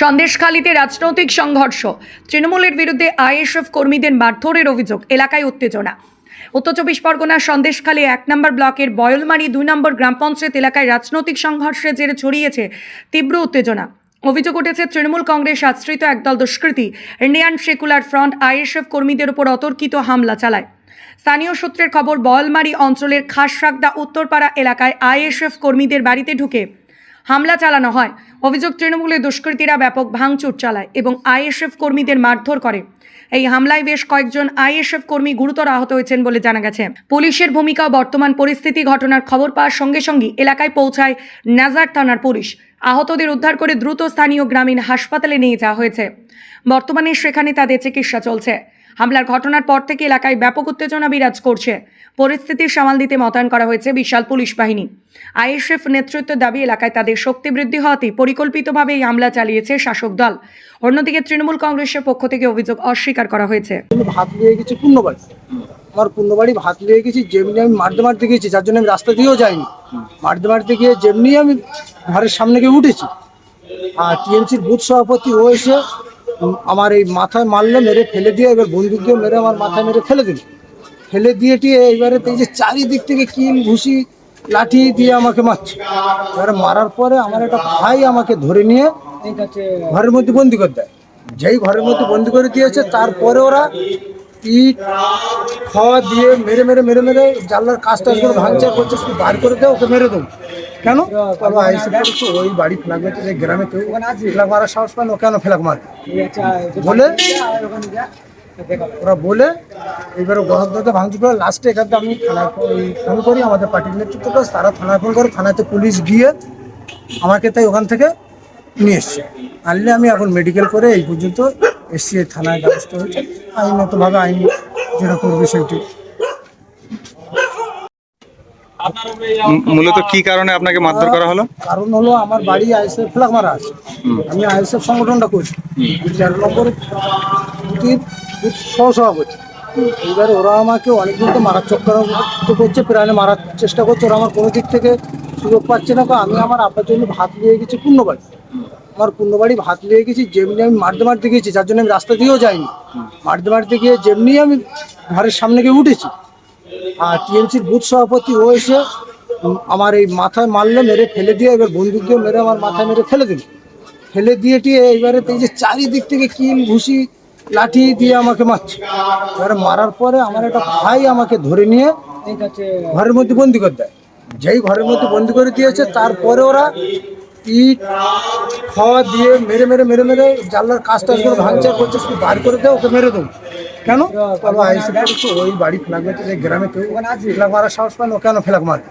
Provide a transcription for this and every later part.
সন্দেশখালীতে রাজনৈতিক সংঘর্ষ, তৃণমূলের বিরুদ্ধে আইএসএফ কর্মীদের মারধরের অভিযোগ, এলাকায় উত্তেজনা। উত্তর চব্বিশ পরগনার সন্দেশখালী ১ নম্বর ব্লকের বয়লমারি ২ নম্বর গ্রাম পঞ্চায়েত এলাকায় রাজনৈতিক সংঘর্ষের জেরে ছড়িয়েছে তীব্র উত্তেজনা। অভিযোগ উঠেছে তৃণমূল কংগ্রেস আশ্রিত একদল দুষ্কৃতী ইন্ডিয়ান সেকুলার ফ্রন্ট আইএসএফ কর্মীদের উপর অতর্কিত হামলা চালায়। স্থানীয় সূত্রের খবর, বয়লমারি অঞ্চলের খাসরাগদা উত্তরপাড়া এলাকায় আইএসএফ কর্মীদের বাড়িতে ঢুকে হামলা চালানো হয়। অভিযোগ, তৃণমূলের দুষ্কৃতীরা ব্যাপক ভাঙচুর চালায় এবং আইএসএফ কর্মীদের মারধর করে। এই হামলায় বেশ কয়েকজন আইএসএফ কর্মী গুরুতর আহত হয়েছেন বলে জানা গেছে। পুলিশের ভূমিকা ও বর্তমান পরিস্থিতি, ঘটনার খবর পাওয়ার সঙ্গে সঙ্গে এলাকায় পৌঁছায় নাজার থানার পুলিশ। আহতদের উদ্ধার করে দ্রুত স্থানীয় গ্রামীণ হাসপাতালে নিয়ে যাওয়া হয়েছে। বর্তমানে সেখানে তাদের চিকিৎসা চলছে। হামলার ঘটনার পর থেকে এলাকায় ব্যাপক উত্তেজনা বিরাজ করছে। পরিস্থিতি সামাল দিতে মোতায়েন করা হয়েছে বিশাল পুলিশ বাহিনী। আইএসএফ নেতৃত্বের দাবি, এলাকায় তাদের শক্তি বৃদ্ধি হওয়াতে পরিকল্পিতভাবে এই হামলা চালিয়েছে শাসক দল। অন্যদিকে তৃণমূল কংগ্রেসের পক্ষ থেকে অভিযোগ অস্বীকার করা হয়েছে। ভাত লিয়ে গেছি পূর্ণবাড়ি, আমার পূর্ণবাড়ি ভাত লিয়ে গেছি, যেমনি আমি মারতে গিয়েছি, যার জন্য আমি রাস্তা দিয়েও যাইনি। মারতে গিয়ে যেমনি আমি ঘরের সামনে গিয়ে উঠেছি, আর টিএমসির বুথ সভাপতি ও এসে আমার এই মাথায় মারলো, মেরে ফেলে দিয়ে, এবার বন্দুক দিয়ে মেরে আমার মাথায় মেরে ফেলে দিল। ফেলে দিয়ে এইবারে এই যে চারিদিক থেকে কিল ঘুষি লাঠি দিয়ে আমাকে মারছে। এবারে মারার পরে আমার একটা ভাই আমাকে ধরে নিয়ে ঘরের মধ্যে বন্দি করে দেয়। যেই ঘরের মধ্যে বন্দি করে দিয়েছে, তারপরে ওরা ইট খাওয়া দিয়ে মেরে মেরে মেরে মেরে জানলার কাজ টাজগুলো ভাঙচুর করছে, শুধু বার করে দেয়, ওকে মেরে দেবো। কেন ওই বাড়ি ফেলাক মারছে, যে গ্রামে কেউ ফেলাক মারার সাহস পায় না, ও কেন ফেলাক মারবে বলে ওরা বলে এইবার গহদ্দাতে ভাঙচুর করে। লাস্টে এখানে আমি থানায় ফোন করি, আমাদের পার্টির নেতৃত্বটা, তারা থানায় ফোন করে, থানাতে পুলিশ গিয়ে আমাকে তাই ওখান থেকে নিয়ে এসছে। আনলে আমি এখন মেডিকেল করে এই পর্যন্ত এসছি, থানায় ব্যবস্থা হয়েছে। আইনগতভাবে আইন যেটা করবে সেইটি। মূলত কি কারণে আপনাকে মারধর করা হলো? কারণ হলো আমার বাড়ি আইএসএফ ফ্ল্যাগ মারা আছে, আমি আইএসএফ সংগঠনটা করছি, ১৩ নম্বর বুথের সহসভাপতি। এইবার ওরা আমাকে অনেকদিন তো মারার চক্রান্ত করছে, প্রাণে মারার চেষ্টা করছে। ওরা আমার কোনো দিক থেকে সুযোগ পাচ্ছে না। আমি আমার আব্বার জন্য ভাত নিয়ে গেছি পূর্ণবাড়ি, আমার পূর্ণবাড়ি ভাত নিয়ে গেছি, যেমনি আমি মারতে গিয়েছি, যার জন্য আমি রাস্তা দিয়েও যাইনি। মারতে গিয়ে যেমনি আমি ঘরের সামনে গিয়ে উঠেছি, আর টিএমসির বুথ সভাপতি ও এসে আমার এই মাথায় মারলো, মেরে ফেলে দিয়ে, এবার বন্দুক দিয়ে মেরে আমার মাথায় মেরে ফেলে দিল। ফেলে দিয়ে এইবারে এই যে চারিদিক থেকে কিল ঘুষি লাঠি দিয়ে আমাকে মারছে। এবারে মারার পরে আমার একটা ভাই আমাকে ধরে নিয়ে ঘরের মধ্যে বন্দি করে দেয়। যেই ঘরের মধ্যে বন্দি করে দিয়েছে, তারপরে ওরা ইট খাওয়া দিয়ে মেরে মেরে মেরে মেরে জানলার কাজ টাজগুলো ভাঙচুর করছে, শুধু বার করে দেয়, ওকে মেরে দেবো। কেন ওই বাড়ি ফেলাক মারছে, যে গ্রামে কেউ ফেলাক মারার সাহস পায় না, ও কেন ফেলাক মারবে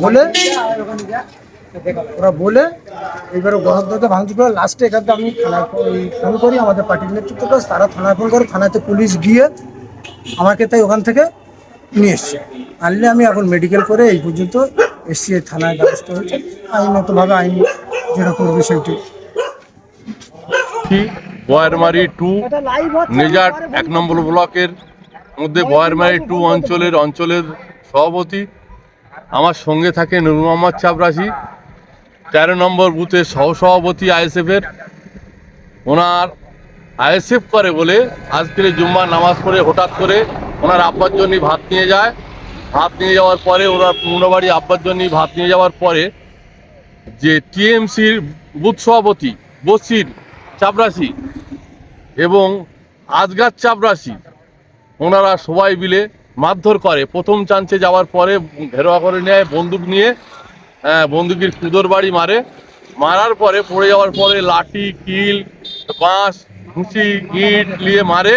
বলে ওরা বলে এইবার গহদ্দাতে ভাঙচুর করে। লাস্টে এখানে আমি থানায় ফোন করি, আমাদের পার্টির নেতৃত্বটা, তারা থানায় ফোন করে, থানাতে পুলিশ গিয়ে আমাকে তাই ওখান থেকে নিয়ে এসছে। আনলে আমি এখন মেডিকেল করে এই পর্যন্ত এসছি, থানায় ব্যবস্থা হয়েছে। আইনগতভাবে আইন যেটা করবে সেইটি। বয়ারমারি 2 নেজার 1 নম্বর ব্লকের মধ্যে বয়ারমারি 2 অঞ্চলের সভাপতি। আমার সঙ্গে থাকে নূর মোহাম্মদ চাপরাশি, 13 নম্বর বুথের সহসভাপতি আইএসএফের। ওনার আইএসএফ করে বলে আজকের জুম্মার নামাজ পড়ে হঠাৎ করে ওনার আব্বার জন্য ভাত নিয়ে যায়। ভাত নিয়ে যাওয়ার পরে ওনার পূর্ণবাড়ি আব্বার জন্য ভাত নিয়ে যাওয়ার পরে যে টিএমসির বুথ সভাপতি বসির চাপরাশি এবং আজগার চাপরাশি, ওনারা সবাই মিলে মারধর করে। প্রথম চান্সে যাওয়ার পরে ঘেরোয়া করে নেয়, বন্দুক নিয়ে বন্দুকের কুদর বাড়ি মারে। মারার পরে পড়ে যাওয়ার পরে লাঠি, কিল, বাঁশ, ঘুষি, ইট নিয়ে মারে।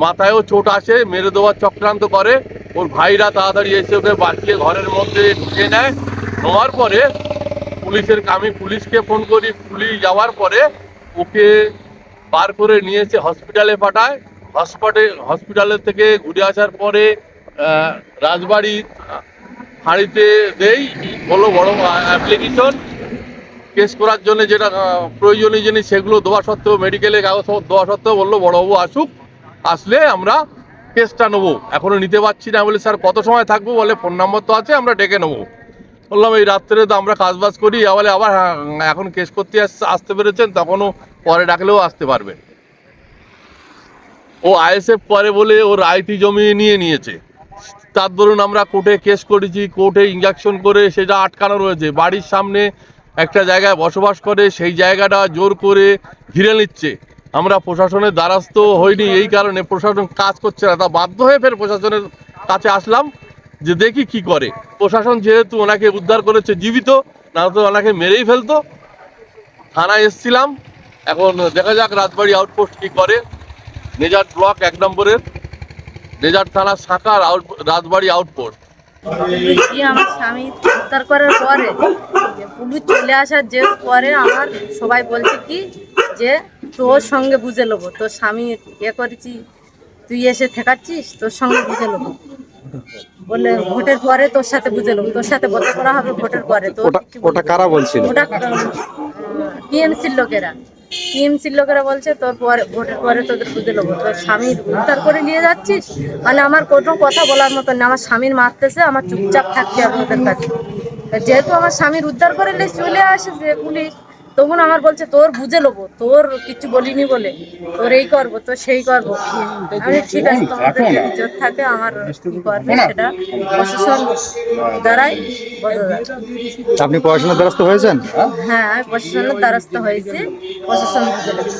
মাথায়ও চোট আসে, মেরে দেওয়ার চক্রান্ত করে। ওর ভাইরা তাড়াতাড়ি এসে ওকে বাঁচিয়ে ঘরের মধ্যে ঢুকে নেয়। নেওয়ার পরে আমি পুলিশকে ফোন করি। পুলিশ যাওয়ার পরে ওকে বার করে নিয়েছে, হসপিটালে পাঠায়। হসপিটালের থেকে ঘুরে আসার পরে রাজবাড়ি হাঁড়িতে দেই, বললো বড় অ্যাপ্লিকেশন কেস করার জন্য যেটা প্রয়োজনীয় জিনিস সেগুলো দেওয়া সত্ত্বেও, মেডিকেলে কাগজ দেওয়া সত্ত্বেও বললো বড়বাবু আসুক, আসলে আমরা কেসটা নেবো। এখনও নিতে পারছি না। বলে স্যার কত সময় থাকবো? বলে ফোন নম্বর তো আছে, আমরা ডেকে নেবো। বললাম এই রাত্রে তো আমরা কাজবাজ করি, আবার এখন কেস করতে আসতে পেরেছেন, তখনও পরে ডাকলেও আসতে পারবেন। ও আইএসএফ করে বলে ও রায়তি জমি নিয়েছে, তার দরুন আমরা কোর্টে কেস করেছি, কোর্টে ইঞ্জেকশন করে সেটা আটকানো রয়েছে। বাড়ির সামনে একটা জায়গায় বসবাস করে, সেই জায়গাটা জোর করে ঘিরে নিচ্ছে। আমরা প্রশাসনের দ্বারস্থ হইনি, এই কারণে প্রশাসন কাজ করছে না, তা বাধ্য হয়ে ফের প্রশাসনের কাছে আসলাম যে দেখি কি করে। প্রশাসন যেহেতু ওনাকে উদ্ধার করেছে জীবিত, না তো ওনাকে মেরেই ফেলতো। থানায় এসছিলাম, এখন দেখা যাক রাজবাড়ি আউটপোস্ট কি করে। নেজার ব্লক 1 নম্বরের নেজার থানার শাখার রাজবাড়ি আউটপোস্ট। আমার স্বামী উদ্ধার করার পরে পুলিশ চলে আসার যে পরে আমার সবাই বলছে কি যে তোর সঙ্গে বুঝে নেবো, তোর স্বামী করেছি, তুই এসে ঠেকাচ্ছিস, তোর সঙ্গে বুঝে নেবো বলে ভোটের পরে তোর সাথে বুঝে নেবো, তোর সাথে বদল করা হবে ভোটের পরে। তো ওটা কারা বলছিল? ওটা টিএমসির লোকেরা বলছে তোর পরে ভোটের পরে তোদের বুঝে নেবো, তোর স্বামীর উদ্ধার করে নিয়ে যাচ্ছিস, মানে আমার কোনো কথা বলার মতন না। আমার স্বামীর মারতেছে, আমার চুপচাপ থাকতে হবে ওদের কাছে। যেহেতু আমার স্বামীর উদ্ধার করে চলে আসে যে পুলিশ, তখন আমার বলছে তোর বুঝে নেবো, তোর কিছু বলিনি বলে তোর এই করবো, তোর সেই করবো। আমি ঠিক আছে, তোমাদের যদি জোর থাকে আমার কি করবে সেটা প্রশাসন দ্বারাই বোঝা যায়। আপনি পড়াশোনার দ্বারস্থ হয়েছেন? হ্যাঁ, আমি প্রশাসনের দ্বারস্থ হয়েছি, প্রশাসন বুঝে নেবে।